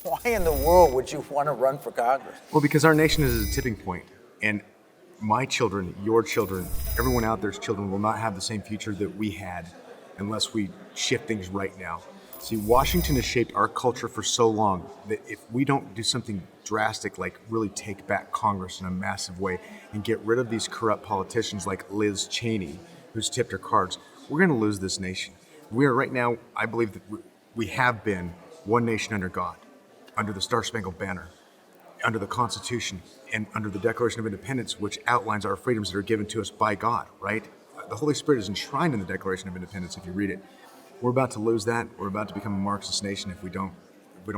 Why in the world would you want to run for Congress? Well, because our nation is at a tipping point, and my children, your children, everyone out there's children will not have the same future that we had unless we shift things right now. See, Washington has shaped our culture for so long that if we don't do something drastic, like really take back Congress in a massive way and get rid of these corrupt politicians like Liz Cheney, who's tipped her cards, we're going to lose this nation. We are right now, I believe that we have been one nation under God, under the Star-Spangled Banner, under the Constitution, and under the Declaration of Independence, which outlines our freedoms that are given to us by God, right? The Holy Spirit is enshrined in the Declaration of Independence if you read it. We're about to lose that. We're about to become a Marxist nation if we don't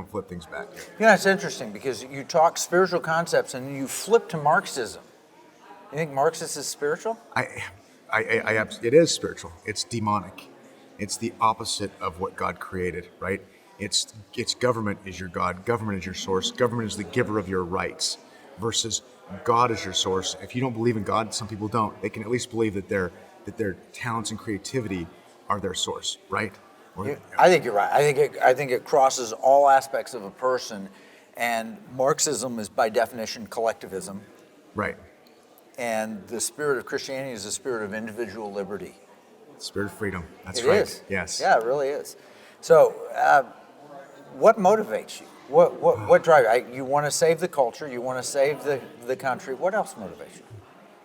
flip things back. Yeah, it's interesting because you talk spiritual concepts and you flip to Marxism. You think Marxist is spiritual? It is spiritual. It's demonic. It's the opposite of what God created, right? It's government is your God, government is your source, government is the giver of your rights, versus God is your source. If you don't believe in God, some people don't. They can at least believe that their talents and creativity are their source, right? I think you're right. I think it crosses all aspects of a person, and Marxism is by definition collectivism. Right. And the spirit of Christianity is the spirit of individual liberty. Spirit of freedom. That's It right. is. Yes. Yeah, it really is. So, what motivates you? What drives you? You want to save the culture. You want to save the country. What else motivates you?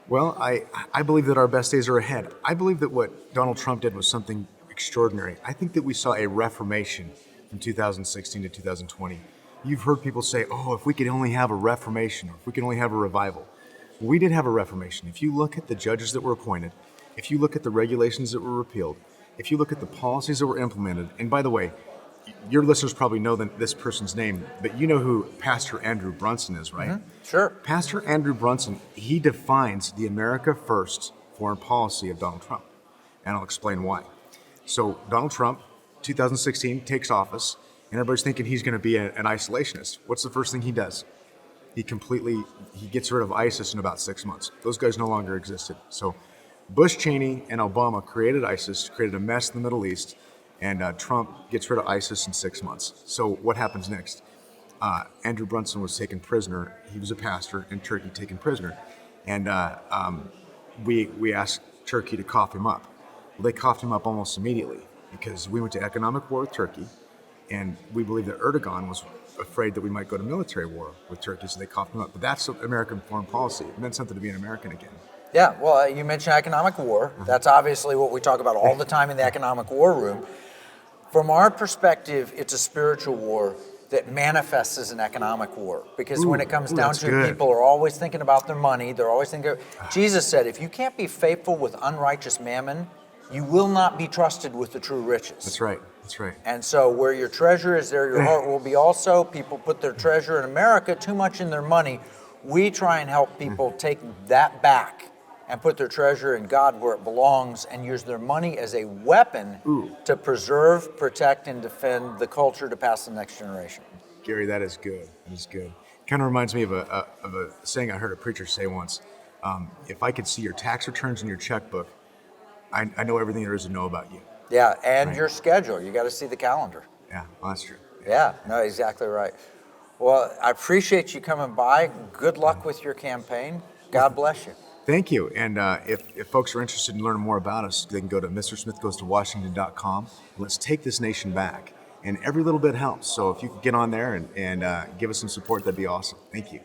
Well, I believe that our best days are ahead. I believe that what Donald Trump did was something extraordinary. I think that we saw a reformation from 2016 to 2020. You've heard people say, oh, if we could only have a reformation, or if we could only have a revival. We did have a reformation. If you look at the judges that were appointed, if you look at the regulations that were repealed, if you look at the policies that were implemented, and by the way, your listeners probably know this person's name, but you know who Pastor Andrew Brunson is, right? Mm-hmm. Sure. Pastor Andrew Brunson, he defines the America First foreign policy of Donald Trump, and I'll explain why. So Donald Trump, 2016, takes office, and everybody's thinking he's going to be an isolationist. What's the first thing he does? He gets rid of ISIS in about 6 months. Those guys no longer existed. So Bush, Cheney, and Obama created ISIS, created a mess in the Middle East, and Trump gets rid of ISIS in 6 months. So what happens next? Andrew Brunson was taken prisoner. He was a pastor in Turkey, taken prisoner. And we asked Turkey to cough him up. Well, they coughed him up almost immediately because we went to economic war with Turkey, and we believe that Erdogan was afraid that we might go to military war with Turkey, so they coughed him up. But that's American foreign policy. It meant something to be an American again. Yeah, well, you mentioned economic war. That's obviously what we talk about all the time in the economic war room. From our perspective, it's a spiritual war that manifests as an economic war. Because when it comes down to it, people are always thinking about their money. They're always thinking. Jesus said, if you can't be faithful with unrighteous mammon, you will not be trusted with the true riches. That's right. That's right. And so where your treasure is, there your heart will be also. People put their treasure in America too much in their money. We try and help people take that back and put their treasure in God where it belongs and use their money as a weapon to preserve, protect, and defend the culture to pass to the next generation. Gary, that is good. That is good. Kind of reminds me of a saying I heard a preacher say once. If I could see your tax returns and your checkbook, I know everything there is to know about you. Yeah, and your schedule. You got to see the calendar. Yeah, well, that's true. Yeah, no, exactly right. Well, I appreciate you coming by. Good luck with your campaign. God bless you. Thank you. And if folks are interested in learning more about us, they can go to mrsmithgoestowashington.com. Let's take this nation back. And every little bit helps. So if you could get on there and give us some support, that'd be awesome. Thank you.